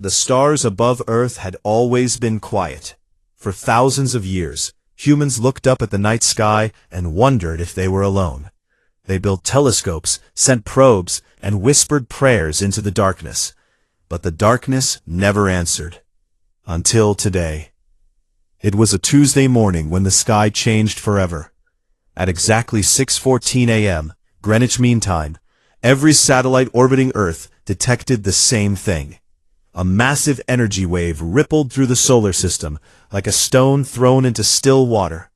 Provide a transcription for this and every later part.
The stars above Earth had always been quiet. For thousands of years, humans looked up at the night sky and wondered if they were alone. They built telescopes, sent probes, and whispered prayers into the darkness. But the darkness never answered. Until today. It was a Tuesday morning when the sky changed forever. At exactly 6:14 a.m., Greenwich Mean Time, every satellite orbiting Earth detected the same thing. A massive energy wave rippled through the solar system, like a stone thrown into still water.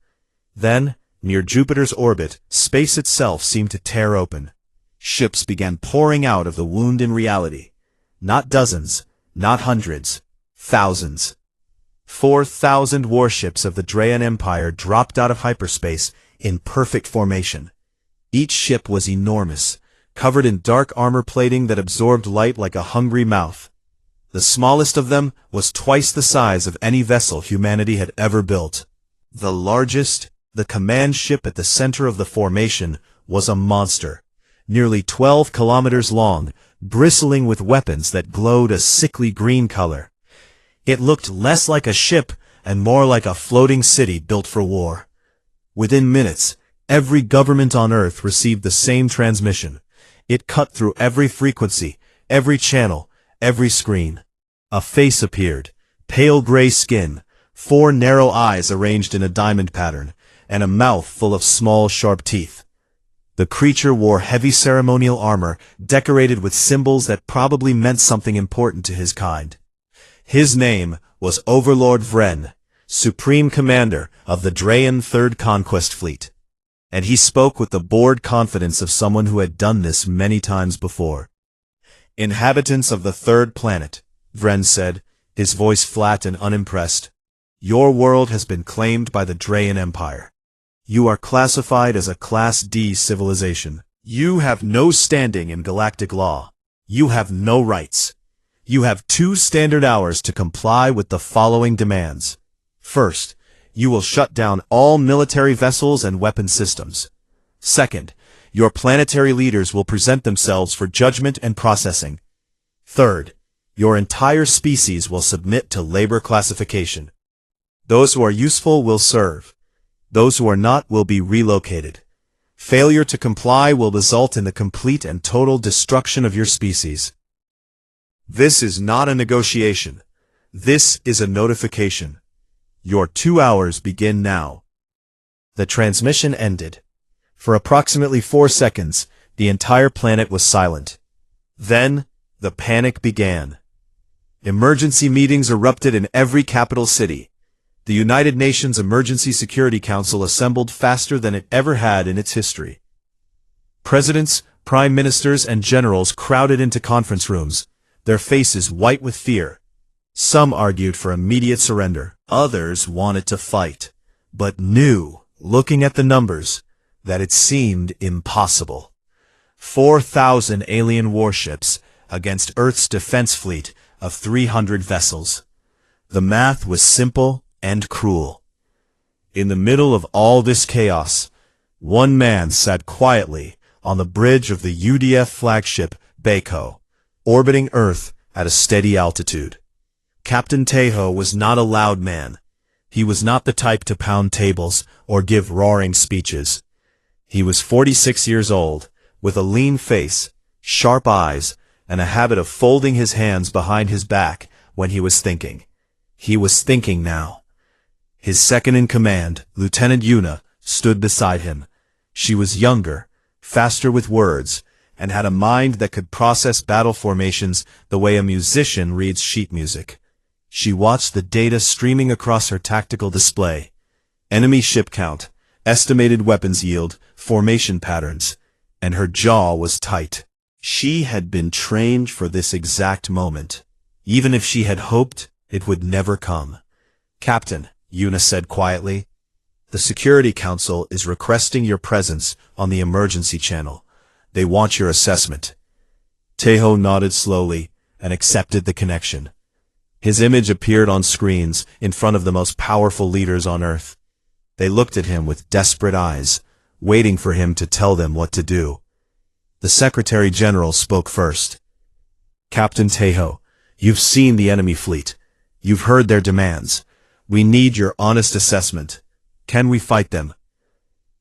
Then, near Jupiter's orbit, space itself seemed to tear open. Ships began pouring out of the wound in reality. Not dozens, not hundreds, thousands. 4,000 warships of the Drayan Empire dropped out of hyperspace in perfect formation. Each ship was enormous, covered in dark armor plating that absorbed light like a hungry mouth. The smallest of them was twice the size of any vessel humanity had ever built. The largest, the command ship at the center of the formation, was a monster, nearly 12 kilometers long, bristling with weapons that glowed a sickly green color. It looked less like a ship and more like a floating city built for war. Within minutes, every government on Earth received the same transmission. It cut through every frequency, every channel, every screen. A face appeared, pale gray skin, 4 narrow eyes arranged in a diamond pattern, and a mouth full of small, sharp teeth. The creature wore heavy ceremonial armor, decorated with symbols that probably meant something important to his kind. His name was Overlord Vren, Supreme Commander of the Drayan Third Conquest Fleet. And he spoke with the bored confidence of someone who had done this many times before. "Inhabitants of the third planet," Vren said, his voice flat and unimpressed, "your world has been claimed by the Drayan Empire. You are classified as a Class D civilization. You have no standing in galactic law. You have no rights. You have 2 standard hours to comply with the following demands. First, you will shut down all military vessels and weapon systems. Second, your planetary leaders will present themselves for judgment and processing. Third, your entire species will submit to labor classification. Those who are useful will serve. Those who are not will be relocated. Failure to comply will result in the complete and total destruction of your species. This is not a negotiation. This is a notification. Your 2 hours begin now." The transmission ended. For approximately 4 seconds, the entire planet was silent. Then, the panic began. Emergency meetings erupted in every capital city. The United Nations Emergency Security Council assembled faster than it ever had in its history. Presidents, prime ministers, and generals crowded into conference rooms, their faces white with fear. Some argued for immediate surrender. Others wanted to fight, but knew, looking at the numbers, that it seemed impossible. 4,000 alien warships against Earth's defense fleet of 300 vessels. The math was simple and cruel. In the middle of all this chaos, one man sat quietly on the bridge of the UDF flagship Baco, orbiting Earth at a steady altitude. Captain Tejo was not a loud man. He was not the type to pound tables or give roaring speeches. He was 46 years old, with a lean face, sharp eyes, and a habit of folding his hands behind his back when he was thinking. He was thinking now. His second-in-command, Lieutenant Yuna, stood beside him. She was younger, faster with words, and had a mind that could process battle formations the way a musician reads sheet music. She watched the data streaming across her tactical display. Enemy ship count, estimated weapons yield, formation patterns, and her jaw was tight. She had been trained for this exact moment, even if she had hoped it would never come. "Captain," Yuna said quietly, "the Security Council is requesting your presence on the emergency channel. They want your assessment." Tejo nodded slowly and accepted the connection. His image appeared on screens in front of the most powerful leaders on Earth. They looked at him with desperate eyes, waiting for him to tell them what to do. The Secretary General spoke first. "Captain Tejo, You've seen the enemy fleet. You've heard their demands. We need your honest assessment. Can we fight them?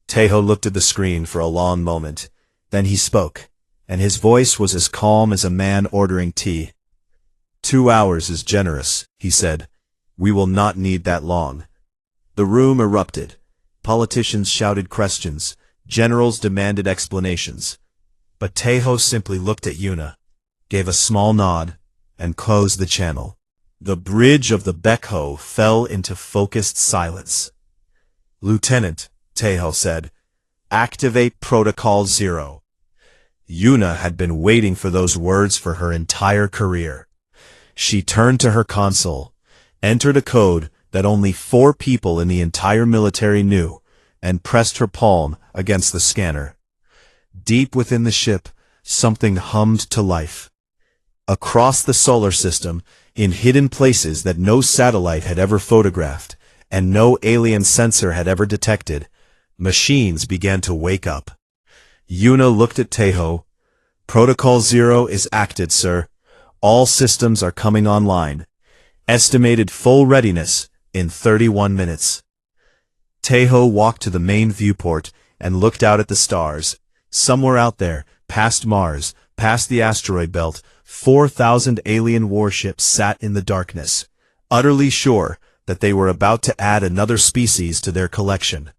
Taeho looked at the screen for a long moment. Then he spoke, and his voice was as calm as a man ordering tea. 2 hours is generous, he said. We will not need that long. The room erupted. Politicians shouted questions. Generals demanded explanations. But Taeho simply looked at Yuna, gave a small nod, and closed the channel. The bridge of the Baekho fell into focused silence. Lieutenant, Taeho said, activate Protocol 0. Yuna had been waiting for those words for her entire career. She turned to her console, entered a code that only 4 people in the entire military knew, and pressed her palm against the scanner. Deep within the ship, something hummed to life. Across the solar system, in hidden places that no satellite had ever photographed, and no alien sensor had ever detected, machines began to wake up. Yuna looked at Taeho. Protocol 0 is acted, sir. All systems are coming online. Estimated full readiness in 31 minutes. Taeho walked to the main viewport and looked out at the stars. Somewhere out there, past Mars, past the asteroid belt, 4,000 alien warships sat in the darkness, utterly sure that they were about to add another species to their collection.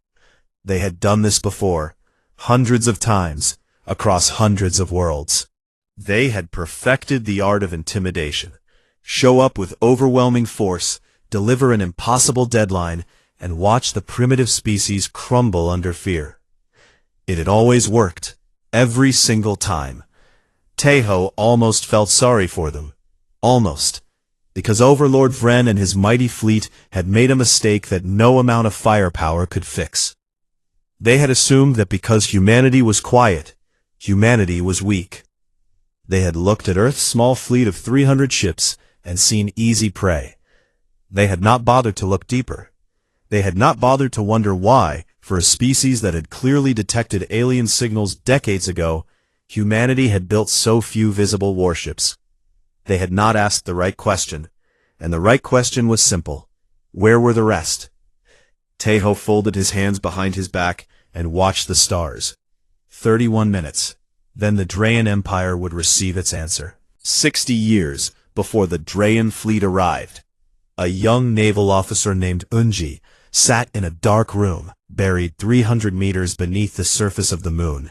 They had done this before, hundreds of times, across hundreds of worlds. They had perfected the art of intimidation. Show up with overwhelming force, deliver an impossible deadline, and watch the primitive species crumble under fear. It had always worked, every single time. Taeho almost felt sorry for them. Almost. Because Overlord Vren and his mighty fleet had made a mistake that no amount of firepower could fix. They had assumed that because humanity was quiet, humanity was weak. They had looked at Earth's small fleet of 300 ships and seen easy prey. They had not bothered to look deeper. They had not bothered to wonder why, for a species that had clearly detected alien signals decades ago, humanity had built so few visible warships. They had not asked the right question, and the right question was simple. Where were the rest? Taeho folded his hands behind his back and watched the stars. 31 minutes. Then the Drayan Empire would receive its answer. 60 years before the Drayan fleet arrived. A young naval officer named Unji sat in a dark room, buried 300 meters beneath the surface of the moon.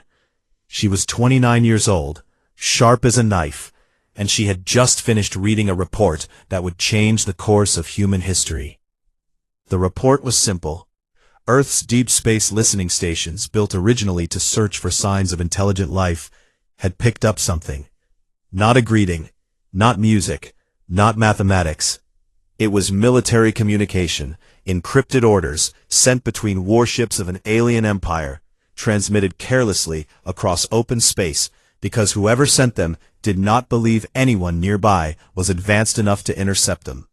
She was 29 years old, sharp as a knife, and she had just finished reading a report that would change the course of human history. The report was simple. Earth's deep space listening stations, built originally to search for signs of intelligent life, had picked up something. Not a greeting, not music, not mathematics. It was military communication, encrypted orders sent between warships of an alien empire, transmitted carelessly across open space because whoever sent them did not believe anyone nearby was advanced enough to intercept them.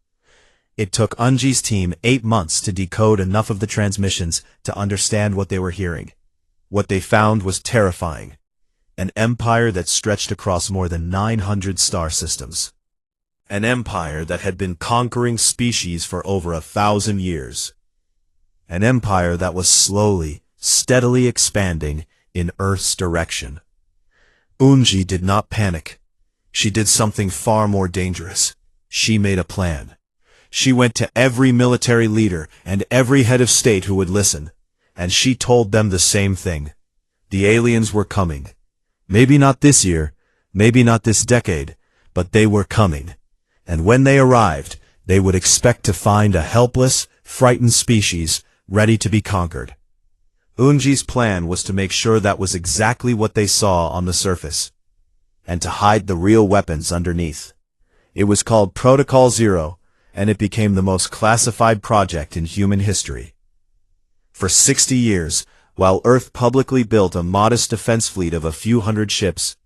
It took Unji's team 8 months to decode enough of the transmissions to understand what they were hearing. What they found was terrifying. An empire that stretched across more than 900 star systems. An empire that had been conquering species for over 1,000 years. An empire that was slowly, steadily expanding in Earth's direction. Unji did not panic. She did something far more dangerous. She made a plan. She went to every military leader and every head of state who would listen, and she told them the same thing. The aliens were coming. Maybe not this year, maybe not this decade, but they were coming. And when they arrived, they would expect to find a helpless, frightened species ready to be conquered. Unji's plan was to make sure that was exactly what they saw on the surface, and to hide the real weapons underneath. It was called Protocol 0, and it became the most classified project in human history. For 60 years, while Earth publicly built a modest defense fleet of a few hundred ships,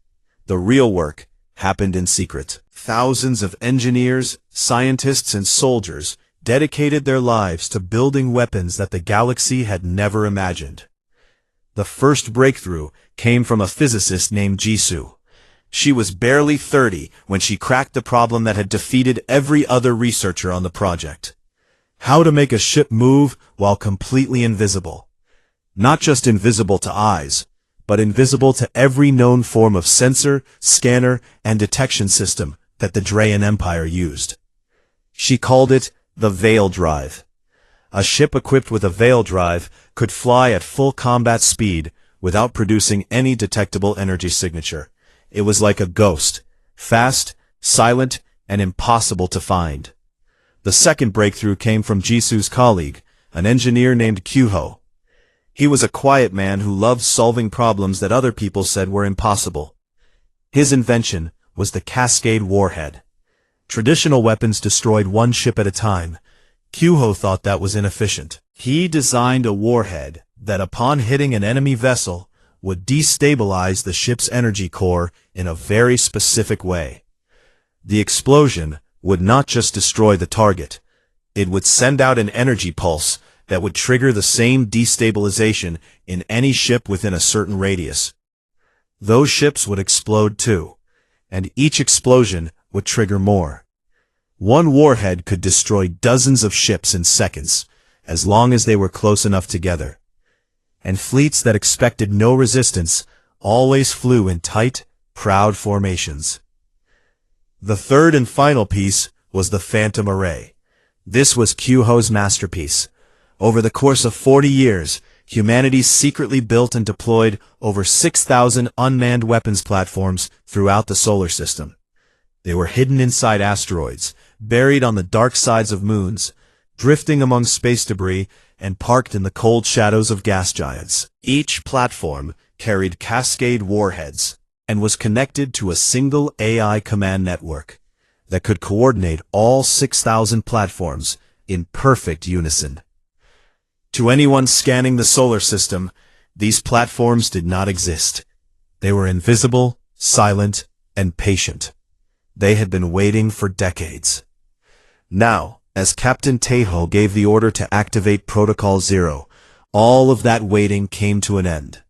the real work happened in secret. Thousands of engineers, scientists, and soldiers dedicated their lives to building weapons that the galaxy had never imagined. The first breakthrough came from a physicist named Jisoo. She was barely 30 when she cracked the problem that had defeated every other researcher on the project. How to make a ship move while completely invisible. Not just invisible to eyes, but invisible to every known form of sensor, scanner, and detection system that the Drayan Empire used. She called it the Veil Drive. A ship equipped with a Veil Drive could fly at full combat speed without producing any detectable energy signature. It was like a ghost, fast, silent, and impossible to find. The second breakthrough came from Jisu's colleague, an engineer named Kyuho. He was a quiet man who loved solving problems that other people said were impossible. His invention was the Cascade Warhead. Traditional weapons destroyed one ship at a time. Kyuho thought that was inefficient. He designed a warhead that, upon hitting an enemy vessel, would destabilize the ship's energy core in a very specific way. The explosion would not just destroy the target. It would send out an energy pulse that would trigger the same destabilization in any ship within a certain radius. Those ships would explode too, and each explosion would trigger more. One warhead could destroy dozens of ships in seconds, as long as they were close enough together. And fleets that expected no resistance always flew in tight, proud formations. The third and final piece was the Phantom Array. This was Kyuho's masterpiece. Over the course of 40 years, humanity secretly built and deployed over 6,000 unmanned weapons platforms throughout the solar system. They were hidden inside asteroids, buried on the dark sides of moons, drifting among space debris, and parked in the cold shadows of gas giants. Each platform carried Cascade warheads and was connected to a single AI command network that could coordinate all 6,000 platforms in perfect unison. To anyone scanning the solar system, these platforms did not exist. They were invisible, silent, and patient. They had been waiting for decades. Now, as Captain Teiho gave the order to activate Protocol Zero, all of that waiting came to an end.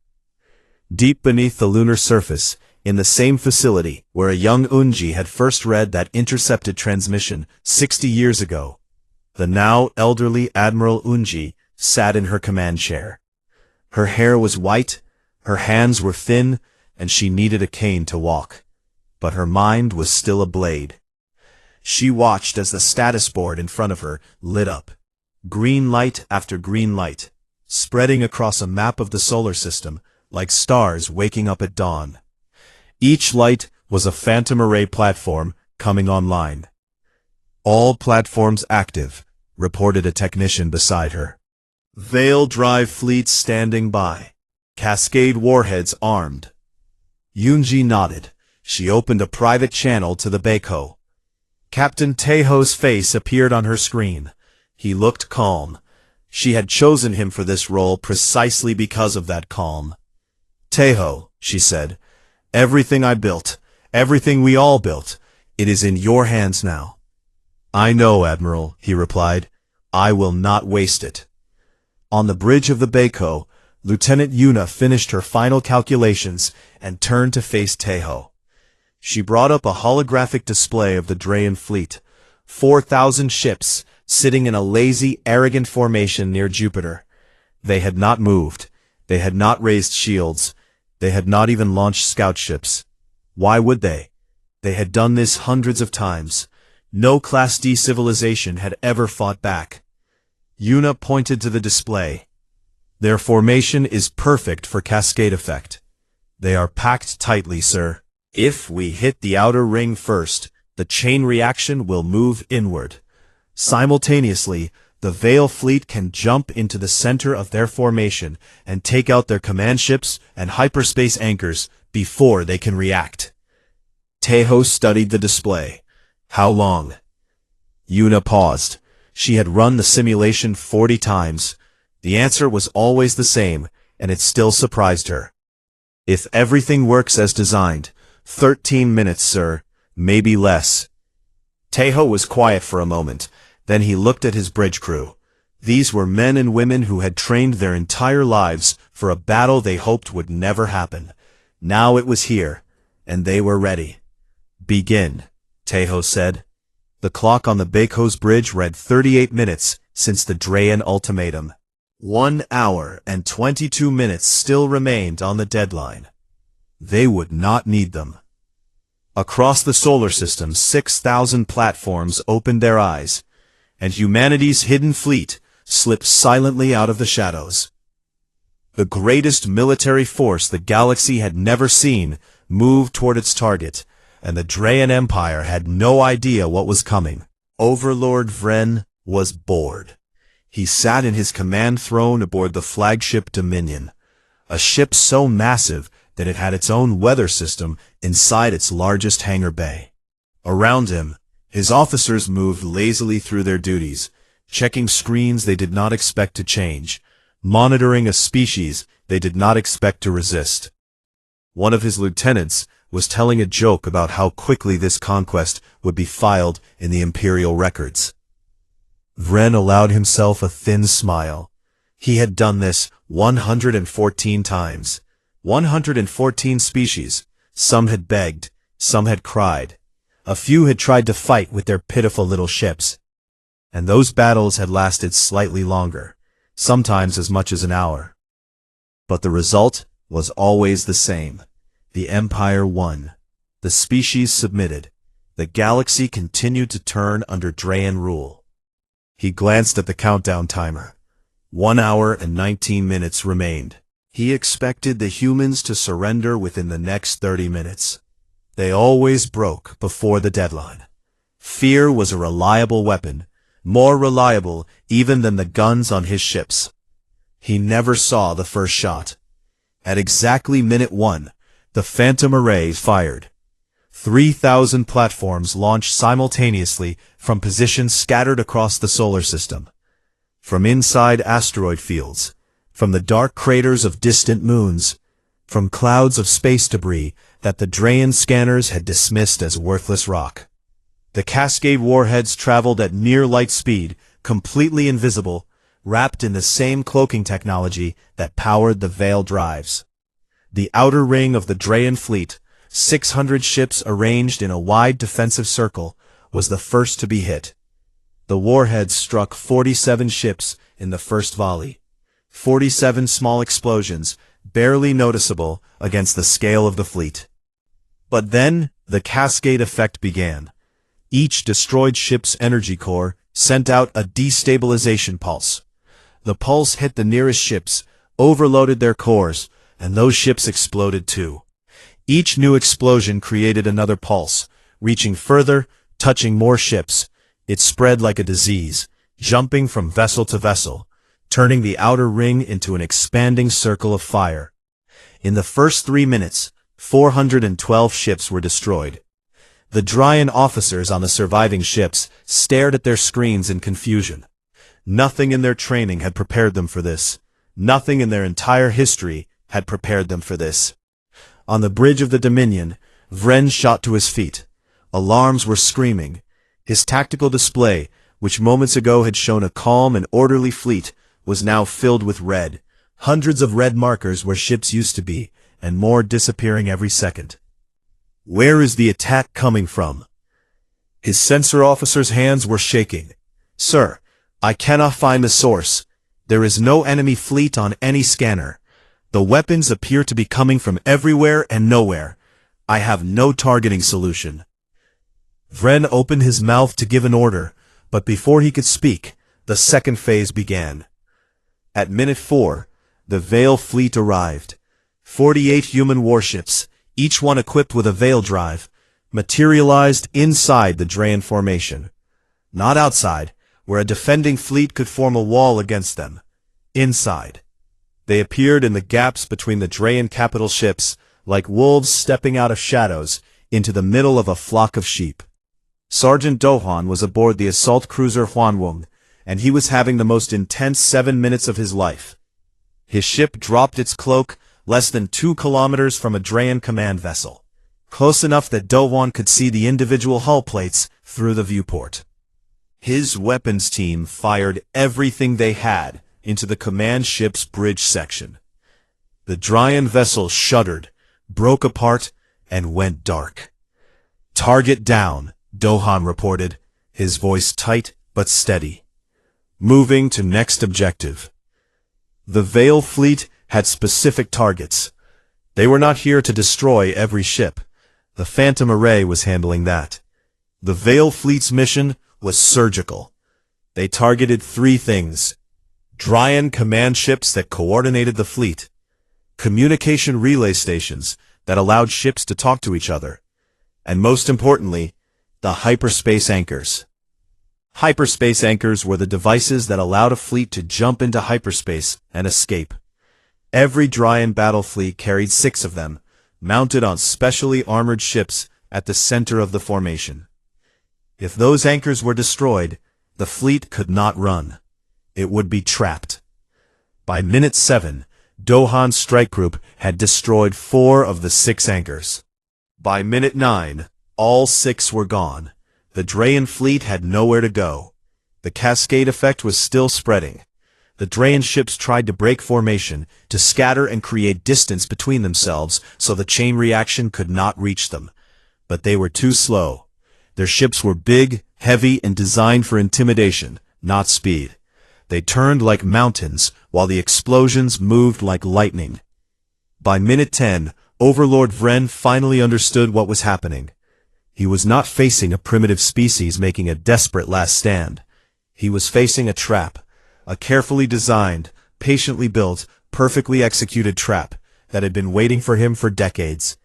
Deep beneath the lunar surface, in the same facility where a young Unji had first read that intercepted transmission 60 years ago, the now elderly Admiral Unji sat in her command chair. Her hair was white, her hands were thin, and she needed a cane to walk. But her mind was still a blade. She watched as the status board in front of her lit up. Green light after green light, spreading across a map of the solar system like stars waking up at dawn. Each light was a Phantom Array platform coming online. All platforms active, reported a technician beside her. Veil Drive fleet standing by. Cascade warheads armed. Yunji nodded. She opened a private channel to the Baiko. Captain Teiho's face appeared on her screen. He looked calm. She had chosen him for this role precisely because of that calm. Teiho, she said, everything I built, everything we all built, it is in your hands now. I know, Admiral, he replied. I will not waste it. On the bridge of the Baiko, Lieutenant Yuna finished her final calculations and turned to face Teiho. She brought up a holographic display of the Drayan fleet, 4,000 ships sitting in a lazy, arrogant formation near Jupiter. They had not moved. They had not raised shields. They had not even launched scout ships. Why would they? They had done this hundreds of times. No Class D civilization had ever fought back. Yuna pointed to the display. Their formation is perfect for cascade effect. They are packed tightly, sir. If we hit the outer ring first, the chain reaction will move inward. Simultaneously, the Veil fleet can jump into the center of their formation and take out their command ships and hyperspace anchors before they can react. Teiho studied the display. How long? Yuna paused. She had run the simulation 40 times. The answer was always the same, and it still surprised her. If everything works as designed, 13 minutes, sir, maybe less. Teiho was quiet for a moment. Then he looked at his bridge crew. These were men and women who had trained their entire lives for a battle they hoped would never happen. Now it was here. and they were ready. "Begin," Tejo said. The clock on the Beykoz Bridge read 38 minutes since the Drayan ultimatum. 1 hour and 22 minutes still remained on the deadline. They would not need them. Across the solar system, 6,000 platforms opened their eyes, and humanity's hidden fleet slipped silently out of the shadows. The greatest military force the galaxy had never seen moved toward its target, and the Drayan Empire had no idea what was coming. Overlord Vren was bored. He sat in his command throne aboard the flagship Dominion, a ship so massive that it had its own weather system inside its largest hangar bay. Around him, his officers moved lazily through their duties, checking screens they did not expect to change, monitoring a species they did not expect to resist. One of his lieutenants was telling a joke about how quickly this conquest would be filed in the Imperial records. Vren allowed himself a thin smile. He had done this 114 times. 114 species. Some had begged, some had cried. A few had tried to fight with their pitiful little ships. And those battles had lasted slightly longer, sometimes as much as an hour. But the result was always the same. The Empire won. The species submitted. The galaxy continued to turn under Drayan rule. He glanced at the countdown timer. 1 hour and 19 minutes remained. He expected the humans to surrender within the next 30 minutes. They always broke before the deadline. Fear was a reliable weapon, more reliable even than the guns on his ships. He never saw the first shot. At exactly minute 1, the Phantom Array fired. 3,000 platforms launched simultaneously from positions scattered across the solar system. From inside asteroid fields, from the dark craters of distant moons, from clouds of space debris that the Drayan scanners had dismissed as worthless rock. The Cascade warheads traveled at near light speed, completely invisible, wrapped in the same cloaking technology that powered the Veil drives. The outer ring of the Drayan fleet, 600 ships arranged in a wide defensive circle, was the first to be hit. The warheads struck 47 ships in the first volley. 47 small explosions, barely noticeable against the scale of the fleet. But then, the cascade effect began. Each destroyed ship's energy core sent out a destabilization pulse. The pulse hit the nearest ships, overloaded their cores, and those ships exploded too. Each new explosion created another pulse, reaching further, touching more ships. It spread like a disease, jumping from vessel to vessel, turning the outer ring into an expanding circle of fire. In the first 3 minutes, 412 ships were destroyed. The Drayan officers on the surviving ships stared at their screens in confusion. Nothing in their training had prepared them for this. Nothing in their entire history had prepared them for this. On the bridge of the Dominion, Vren shot to his feet. Alarms were screaming. His tactical display, which moments ago had shown a calm and orderly fleet, was now filled with red. Hundreds of red markers where ships used to be, and more disappearing every second. Where is the attack coming from? His sensor officer's hands were shaking. Sir, I cannot find the source. There is no enemy fleet on any scanner. The weapons appear to be coming from everywhere and nowhere. I have no targeting solution. Vren opened his mouth to give an order, but before he could speak, the second phase began. At minute 4, the Veil fleet arrived. 48 human warships, each one equipped with a Veil drive, materialized inside the Drayan formation. Not outside, where a defending fleet could form a wall against them. Inside. They appeared in the gaps between the Drayan capital ships, like wolves stepping out of shadows into the middle of a flock of sheep. Sergeant Dohan was aboard the assault cruiser Huanweng, and he was having the most intense 7 minutes of his life. His ship dropped its cloak less than 2 kilometers from a Drayan command vessel, close enough that Dohan could see the individual hull plates through the viewport. His weapons team fired everything they had into the command ship's bridge section. The Drayan vessel shuddered, broke apart, and went dark. "Target down," Dohan reported, his voice tight but steady. "Moving to next objective." The Veil fleet had specific targets. They were not here to destroy every ship. The Phantom Array was handling that. The Veil fleet's mission was surgical. They targeted 3 things: Dryan command ships that coordinated the fleet, communication relay stations that allowed ships to talk to each other, and most importantly, the hyperspace anchors. Hyperspace anchors were the devices that allowed a fleet to jump into hyperspace and escape. Every Dryan battle fleet carried 6 of them, mounted on specially armored ships at the center of the formation. If those anchors were destroyed, the fleet could not run. It would be trapped. By minute 7, Dohan's strike group had destroyed 4 of the 6 anchors. By minute 9, all 6 were gone. The Dryan fleet had nowhere to go. The cascade effect was still spreading. The Dryan ships tried to break formation, to scatter and create distance between themselves so the chain reaction could not reach them. But they were too slow. Their ships were big, heavy, and designed for intimidation, not speed. They turned like mountains, while the explosions moved like lightning. By minute 10, Overlord Vren finally understood what was happening. He was not facing a primitive species making a desperate last stand. He was facing a trap, a carefully designed, patiently built, perfectly executed trap that had been waiting for him for decades.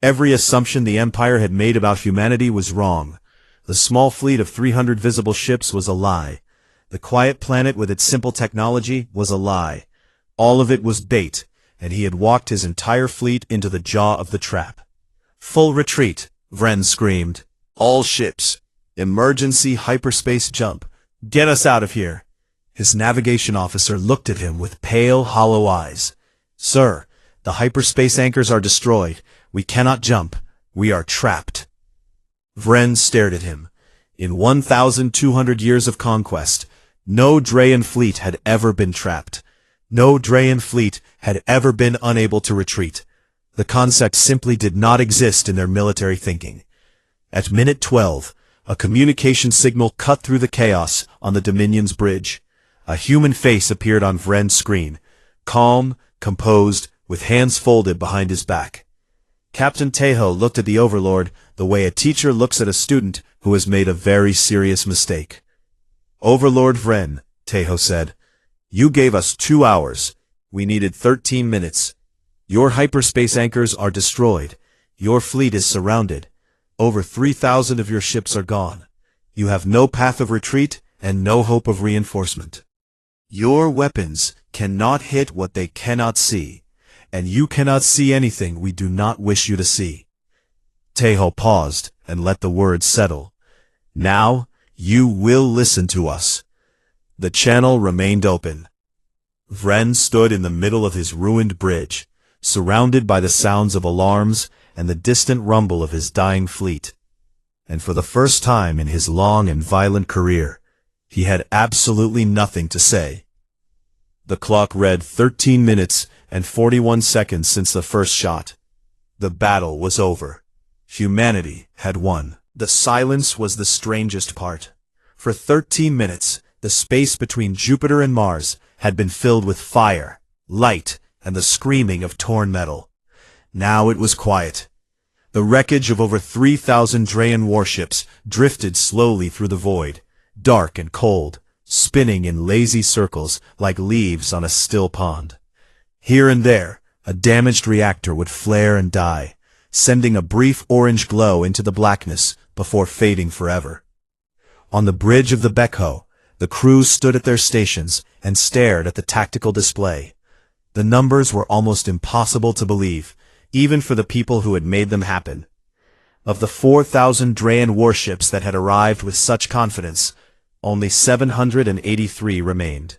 Every assumption the Empire had made about humanity was wrong. The small fleet of 300 visible ships was a lie. The quiet planet with its simple technology was a lie. All of it was bait, and he had walked his entire fleet into the jaw of the trap. "Full retreat," Vren screamed. "All ships. Emergency hyperspace jump. Get us out of here." His navigation officer looked at him with pale, hollow eyes. "Sir, the hyperspace anchors are destroyed. We cannot jump. We are trapped." Vren stared at him. In 1,200 years of conquest, no Dryan fleet had ever been trapped. No Dryan fleet had ever been unable to retreat. The concept simply did not exist in their military thinking. At minute 12, a communication signal cut through the chaos on the Dominion's bridge. A human face appeared on Vren's screen, calm, composed, with hands folded behind his back. Captain Tejo looked at the Overlord the way a teacher looks at a student who has made a very serious mistake. "Overlord Vren," Tejo said, "you gave us 2 hours. We needed 13 minutes. Your hyperspace anchors are destroyed. Your fleet is surrounded. Over 3,000 of your ships are gone. You have no path of retreat and no hope of reinforcement. Your weapons cannot hit what they cannot see, and you cannot see anything we do not wish you to see." Tejo paused and let the words settle. "Now, you will listen to us." The channel remained open. Vren stood in the middle of his ruined bridge, surrounded by the sounds of alarms and the distant rumble of his dying fleet. And for the first time in his long and violent career, he had absolutely nothing to say. The clock read 13 minutes and 41 seconds since the first shot. The battle was over. Humanity had won. The silence was the strangest part. For 13 minutes, the space between Jupiter and Mars had been filled with fire, light, and the screaming of torn metal. Now it was quiet. The wreckage of over 3,000 Dryan warships drifted slowly through the void, dark and cold, spinning in lazy circles like leaves on a still pond. Here and there, a damaged reactor would flare and die, sending a brief orange glow into the blackness before fading forever. On the bridge of the Bekho, the crews stood at their stations and stared at the tactical display. The numbers were almost impossible to believe, even for the people who had made them happen. Of the 4,000 Dryan warships that had arrived with such confidence, only 783 remained.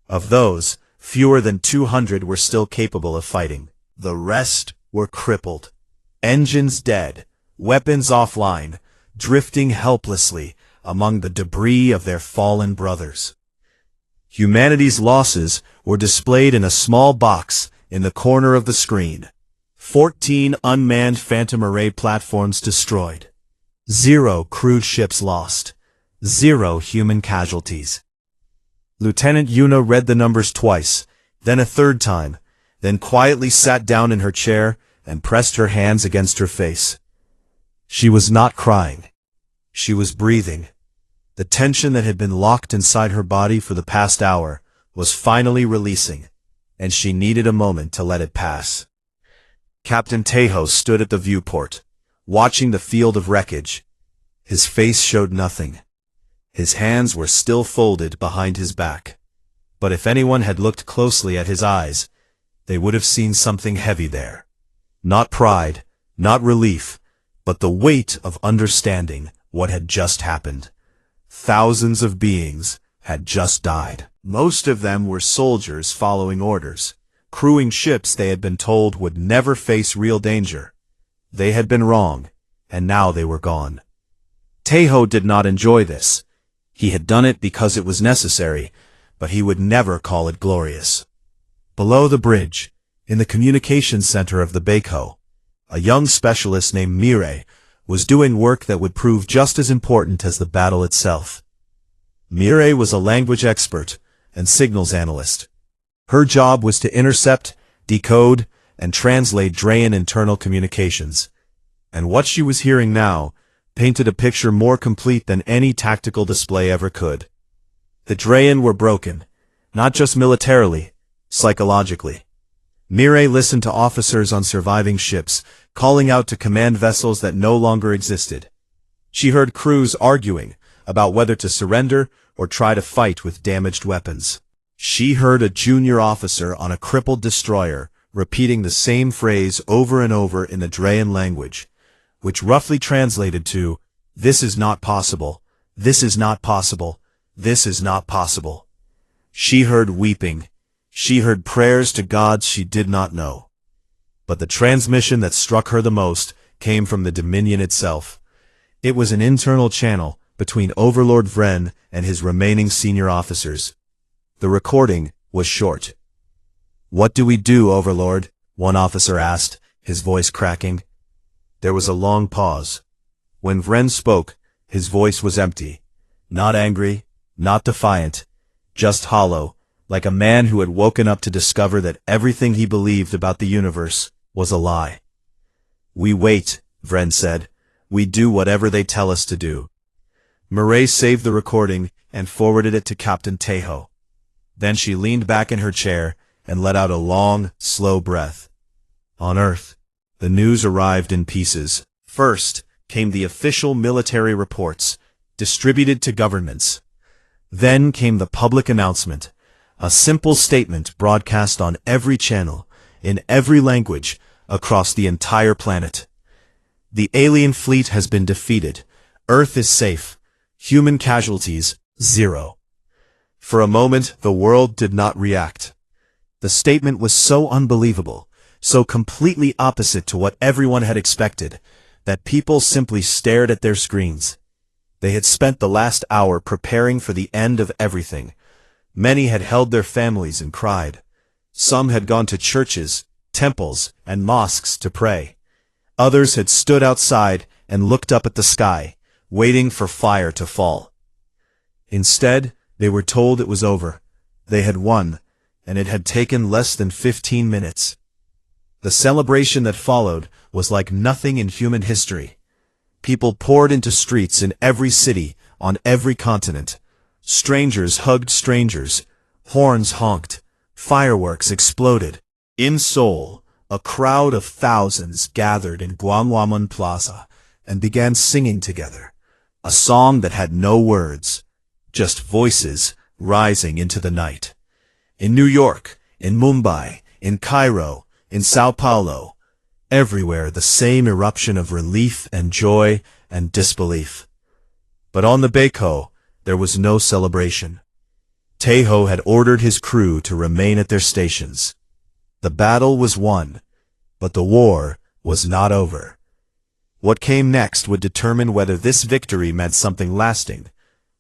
Of those, fewer than 200 were still capable of fighting. The rest were crippled. Engines dead, weapons offline, drifting helplessly among the debris of their fallen brothers. Humanity's losses were displayed in a small box in the corner of the screen. 14 unmanned Phantom Array platforms destroyed. 0 cruise ships lost. 0 human casualties. Lieutenant Yuna read the numbers twice, then a third time, then quietly sat down in her chair and pressed her hands against her face. She was not crying. She was breathing. The tension that had been locked inside her body for the past hour was finally releasing, and she needed a moment to let it pass. Captain Tejo stood at the viewport, watching the field of wreckage. His face showed nothing. His hands were still folded behind his back. But if anyone had looked closely at his eyes, they would have seen something heavy there. Not pride, not relief, but the weight of understanding what had just happened. Thousands of beings had just died. Most of them were soldiers following orders, crewing ships they had been told would never face real danger. They had been wrong, and now they were gone. Tejo did not enjoy this. He had done it because it was necessary, but he would never call it glorious. Below the bridge, in the communications center of the Baiko, a young specialist named Mireille was doing work that would prove just as important as the battle itself. Mireille was a language expert and signals analyst. Her job was to intercept, decode, and translate Drayan internal communications. And what she was hearing now painted a picture more complete than any tactical display ever could. The Drayan were broken, not just militarily, psychologically. Mireille listened to officers on surviving ships, calling out to command vessels that no longer existed. She heard crews arguing about whether to surrender or try to fight with damaged weapons. She heard a junior officer on a crippled destroyer repeating the same phrase over and over in the Drayan language, which roughly translated to, "This is not possible, this is not possible, this is not possible." She heard weeping. She heard prayers to gods she did not know. But the transmission that struck her the most came from the Dominion itself. It was an internal channel between Overlord Vren and his remaining senior officers. The recording was short. "What do we do, Overlord?" one officer asked, his voice cracking. There was a long pause. When Vren spoke, his voice was empty. Not angry, not defiant, just hollow, like a man who had woken up to discover that everything he believed about the universe was a lie. "We wait," Vren said. "We do whatever they tell us to do." Mireille saved the recording and forwarded it to Captain Tejo. Then she leaned back in her chair and let out a long, slow breath. On Earth, the news arrived in pieces. First came the official military reports, distributed to governments. Then came the public announcement, a simple statement broadcast on every channel, in every language, across the entire planet. The alien fleet has been defeated. Earth is safe. Human casualties, 0. For a moment, the world did not react. The statement was so unbelievable, so completely opposite to what everyone had expected, that people simply stared at their screens. They had spent the last hour preparing for the end of everything. Many had held their families and cried. Some had gone to churches, temples, and mosques to pray. Others had stood outside and looked up at the sky, waiting for fire to fall. Instead, they were told it was over. They had won, and it had taken less than 15 minutes. The celebration that followed was like nothing in human history. People poured into streets in every city, on every continent. Strangers hugged strangers. Horns honked. Fireworks exploded. In Seoul, a crowd of thousands gathered in Gwanghwamun Plaza and began singing together. A song that had no words, just voices rising into the night. In New York, in Mumbai, in Cairo, in Sao Paulo, everywhere the same eruption of relief and joy and disbelief. But on the Baiko, there was no celebration. Tejo had ordered his crew to remain at their stations. The battle was won, but the war was not over. What came next would determine whether this victory meant something lasting,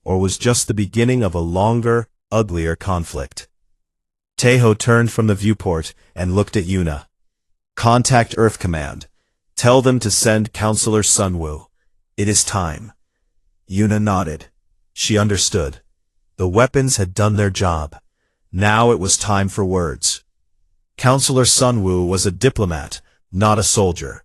or was just the beginning of a longer, uglier conflict. Tejo turned from the viewport and looked at Yuna. Contact Earth Command. Tell them to send Counselor Sunwoo. It is time. Yuna nodded. She understood. The weapons had done their job. Now it was time for words. Counselor Sunwoo was a diplomat, not a soldier.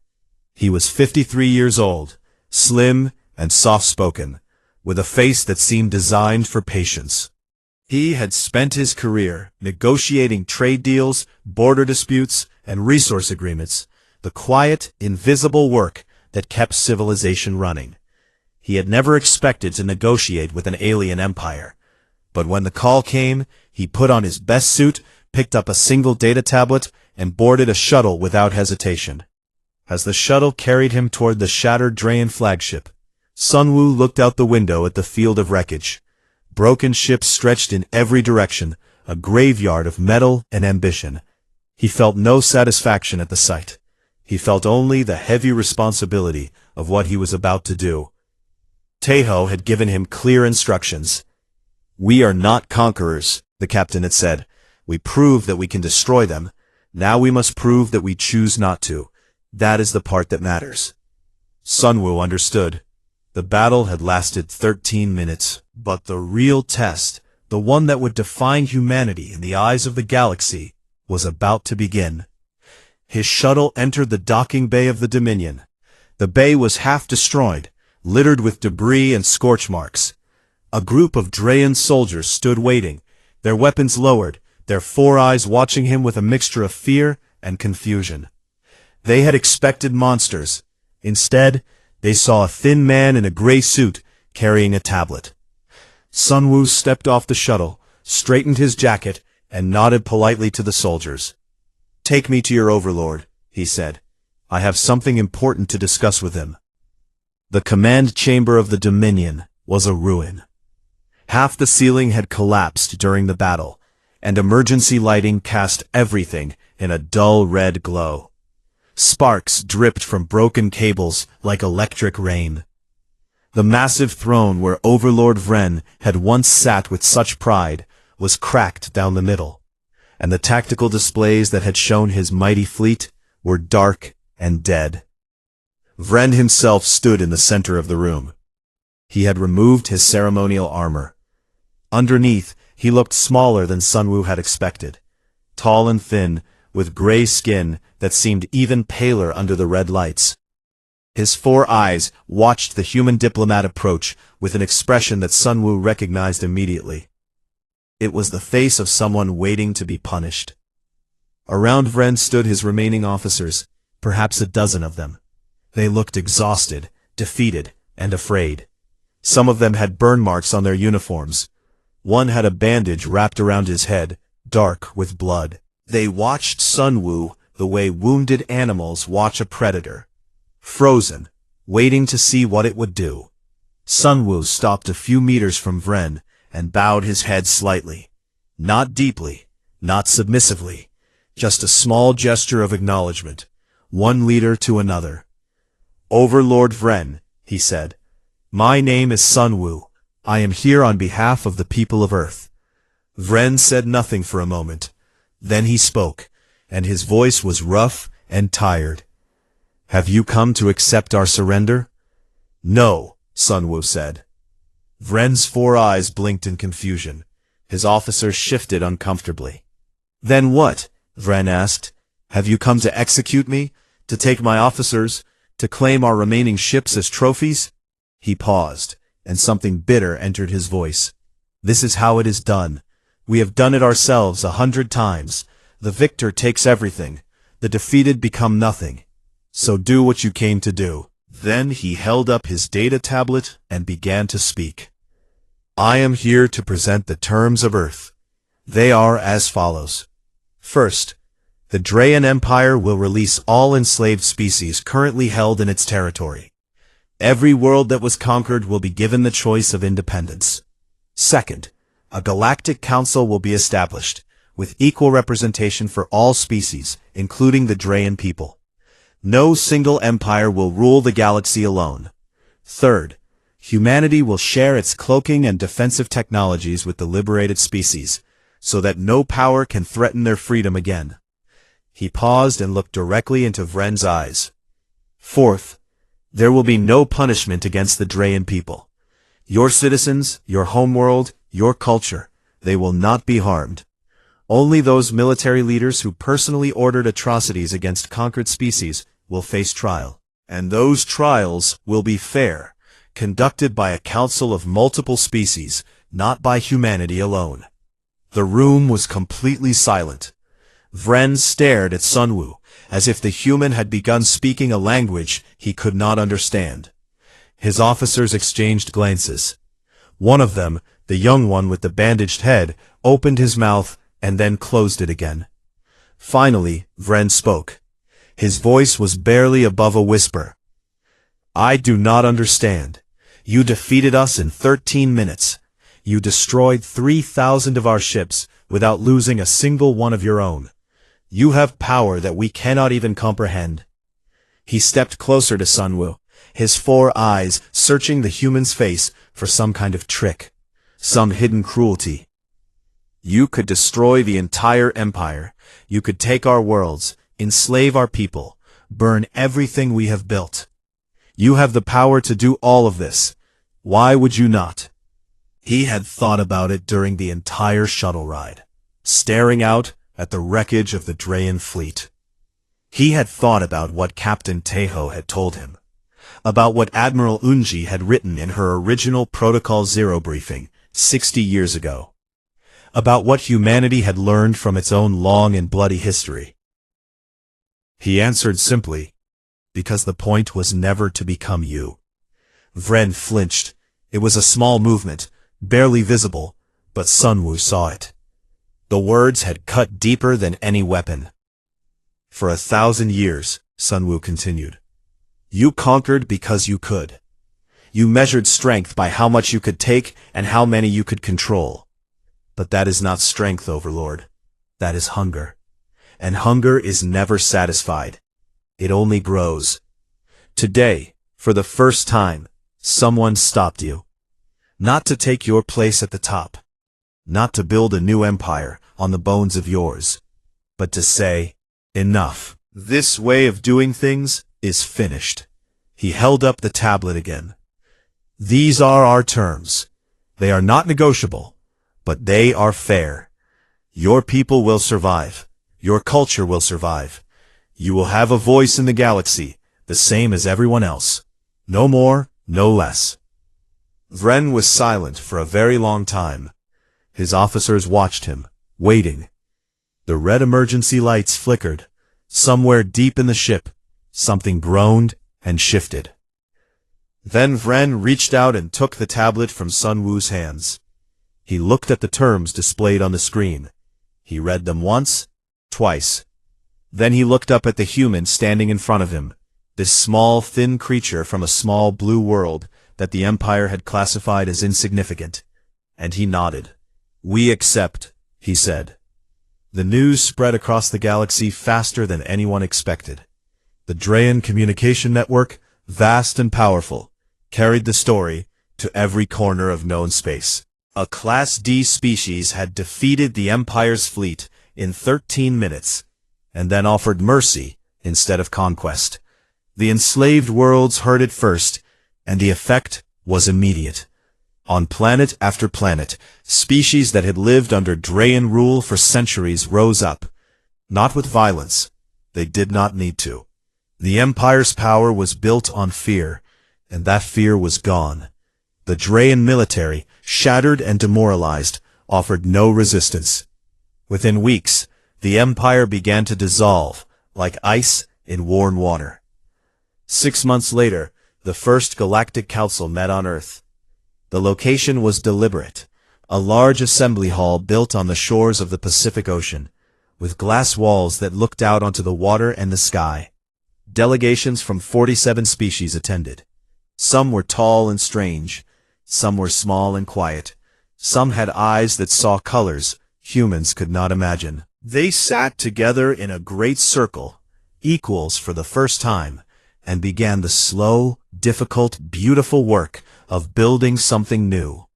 He was 53 years old, slim and soft-spoken, with a face that seemed designed for patience. He had spent his career negotiating trade deals, border disputes, and resource agreements, the quiet, invisible work that kept civilization running. He had never expected to negotiate with an alien empire. But when the call came, he put on his best suit, picked up a single data tablet, and boarded a shuttle without hesitation. As the shuttle carried him toward the shattered Drayan flagship, Sunwoo looked out the window at the field of wreckage. Broken ships stretched in every direction, a graveyard of metal and ambition. He felt no satisfaction at the sight. He felt only the heavy responsibility of what he was about to do. Taeho had given him clear instructions. "We are not conquerors," the captain had said. "We prove that we can destroy them. Now we must prove that we choose not to. That is the part that matters." Sunwoo understood. The battle had lasted 13 minutes, but the real test, the one that would define humanity in the eyes of the galaxy, was about to begin. His shuttle entered the docking bay of the Dominion. The bay was half destroyed, littered with debris and scorch marks. A group of Drayan soldiers stood waiting, their weapons lowered, their four eyes watching him with a mixture of fear and confusion. They had expected monsters. Instead, they saw a thin man in a gray suit carrying a tablet. Sunwoo stepped off the shuttle, straightened his jacket, and nodded politely to the soldiers. "Take me to your overlord," he said. "I have something important to discuss with him." The command chamber of the Dominion was a ruin. Half the ceiling had collapsed during the battle, and emergency lighting cast everything in a dull red glow. Sparks dripped from broken cables like electric rain. The massive throne where Overlord Vren had once sat with such pride was cracked down the middle, and the tactical displays that had shown his mighty fleet were dark and dead. Vren himself stood in the center of the room. He had removed his ceremonial armor. Underneath, he looked smaller than Sunwoo had expected. Tall and thin, with gray skin that seemed even paler under the red lights. His four eyes watched the human diplomat approach with an expression that Sunwoo recognized immediately. It was the face of someone waiting to be punished. Around Vren stood his remaining officers, perhaps a dozen of them. They looked exhausted, defeated, and afraid. Some of them had burn marks on their uniforms. One had a bandage wrapped around his head, dark with blood. They watched Sunwoo the way wounded animals watch a predator. Frozen, waiting to see what it would do. Sunwoo stopped a few meters from Vren and bowed his head slightly. Not deeply, not submissively, just a small gesture of acknowledgement, one leader to another. "Overlord Vren," he said, "my name is Sunwoo. I am here on behalf of the people of Earth." Vren said nothing for a moment. Then he spoke, and his voice was rough and tired. "Have you come to accept our surrender?" "No," Sunwoo said. Vren's four eyes blinked in confusion. His officers shifted uncomfortably. "Then what?" Vren asked. "Have you come to execute me? To take my officers? To claim our remaining ships as trophies?" He paused, and something bitter entered his voice. "This is how it is done. We have done it ourselves 100 times. The victor takes everything. The defeated become nothing. So do what you came to do." Then he held up his data tablet and began to speak. "I am here to present the terms of Earth. They are as follows. First, the Drayan Empire will release all enslaved species currently held in its territory. Every world that was conquered will be given the choice of independence. Second, a galactic council will be established, with equal representation for all species, including the Drayan people. No single empire will rule the galaxy alone. Third, humanity will share its cloaking and defensive technologies with the liberated species, so that no power can threaten their freedom again. He paused and looked directly into Vren's eyes. Fourth, there will be no punishment against the Drayan people. Your citizens, your homeworld, your culture, they will not be harmed. Only those military leaders who personally ordered atrocities against conquered species will face trial. And those trials will be fair, conducted by a council of multiple species, not by humanity alone. The room was completely silent. Vren stared at Sunwoo, as if the human had begun speaking a language he could not understand. His officers exchanged glances. One of them, the young one with the bandaged head, opened his mouth and then closed it again. Finally, Vren spoke. His voice was barely above a whisper. I do not understand. You defeated us in 13 minutes. You destroyed 3,000 of our ships without losing a single one of your own. You have power that we cannot even comprehend. He stepped closer to Sunwoo, his 4 eyes searching the human's face for some kind of trick, some hidden cruelty. You could destroy the entire empire. You could take our worlds, enslave our people, burn everything we have built. You have the power to do all of this. Why would you not? He had thought about it during the entire shuttle ride, staring out at the wreckage of the Drayan fleet. He had thought about what Captain Taeho had told him, about what Admiral Unji had written in her original Protocol Zero briefing 60 years ago, about what humanity had learned from its own long and bloody history. He answered simply, because the point was never to become you. Vren flinched. It was a small movement, barely visible, but Sunwoo saw it. The words had cut deeper than any weapon. For 1,000 years, Sunwoo continued, you conquered because you could. You measured strength by how much you could take and how many you could control. But that is not strength, Overlord. That is hunger. And hunger is never satisfied. It only grows. Today, for the first time, someone stopped you. Not to take your place at the top. Not to build a new empire on the bones of yours. But to say, enough. This way of doing things is finished. He held up the tablet again. These are our terms. They are not negotiable, but they are fair. Your people will survive. Your culture will survive. You will have a voice in the galaxy, the same as everyone else. No more, no less. Vren was silent for a very long time. His officers watched him, waiting. The red emergency lights flickered. Somewhere deep in the ship, something groaned and shifted. Then Vren reached out and took the tablet from Sunwoo's hands. He looked at the terms displayed on the screen. He read them once, twice. Then he looked up at the human standing in front of him, this small, thin creature from a small blue world that the Empire had classified as insignificant. And he nodded. We accept, he said. The news spread across the galaxy faster than anyone expected. The Drayan communication network, vast and powerful, carried the story to every corner of known space. A Class D species had defeated the Empire's fleet in 13 minutes, and then offered mercy instead of conquest. The enslaved worlds heard it first, and the effect was immediate. On planet after planet, species that had lived under Drayan rule for centuries rose up. Not with violence. They did not need to. The Empire's power was built on fear, and that fear was gone. The Drayan military, shattered and demoralized, offered no resistance. Within weeks, the Empire began to dissolve, like ice in warm water. 6 months later, the first Galactic Council met on Earth. The location was deliberate, a large assembly hall built on the shores of the Pacific Ocean, with glass walls that looked out onto the water and the sky. Delegations from 47 species attended. Some were tall and strange, some were small and quiet, some had eyes that saw colors humans could not imagine. They sat together in a great circle, equals for the first time, and began the slow, difficult, beautiful work of building something new.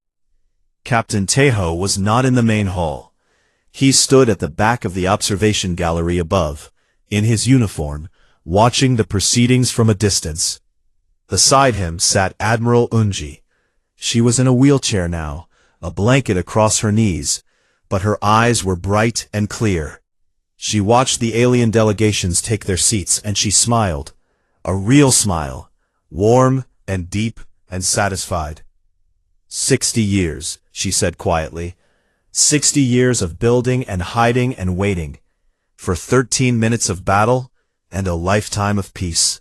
Captain Taeho was not in the main hall. He stood at the back of the observation gallery above, in his uniform, watching the proceedings from a distance. Beside him sat Admiral Unji. She was in a wheelchair now, a blanket across her knees, but her eyes were bright and clear. She watched the alien delegations take their seats, and she smiled. A real smile, warm and deep and satisfied. 60 years, she said quietly. 60 years of building and hiding and waiting. For 13 minutes of battle and a lifetime of peace.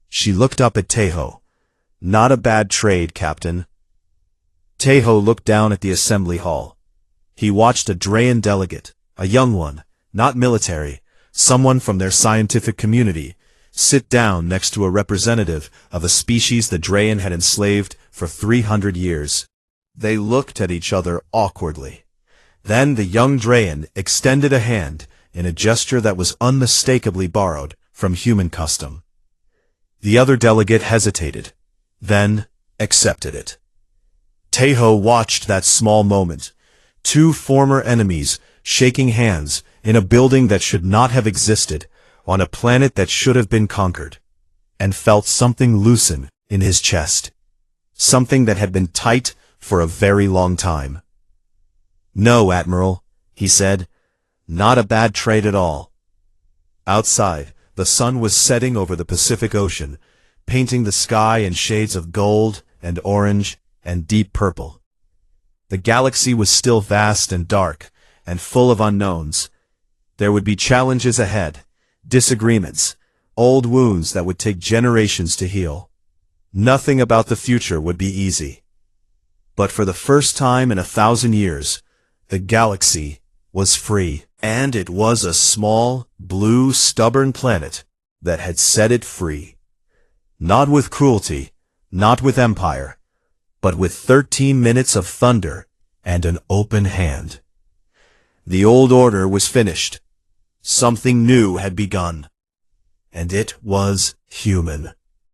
She looked up at Tejo. Not a bad trade, Captain. Tejo looked down at the assembly hall. He watched a Drayan delegate, a young one, not military, someone from their scientific community, sit down next to a representative of a species the Drayan had enslaved for 300 years. They looked at each other awkwardly. Then the young Drayan extended a hand in a gesture that was unmistakably borrowed from human custom. The other delegate hesitated, then accepted it. Tejo watched that small moment, two former enemies shaking hands in a building that should not have existed, on a planet that should have been conquered, and felt something loosen in his chest. Something that had been tight for a very long time. "No, Admiral," he said. "Not a bad trade at all." Outside, the sun was setting over the Pacific Ocean, painting the sky in shades of gold and orange and deep purple. The galaxy was still vast and dark, and full of unknowns. There would be challenges ahead, disagreements, old wounds that would take generations to heal. Nothing about the future would be easy. But for the first time in 1,000 years, the galaxy was free. And it was a small, blue, stubborn planet that had set it free. Not with cruelty, not with empire, but with 13 minutes of thunder and an open hand. The old order was finished. Something new had begun. And it was human.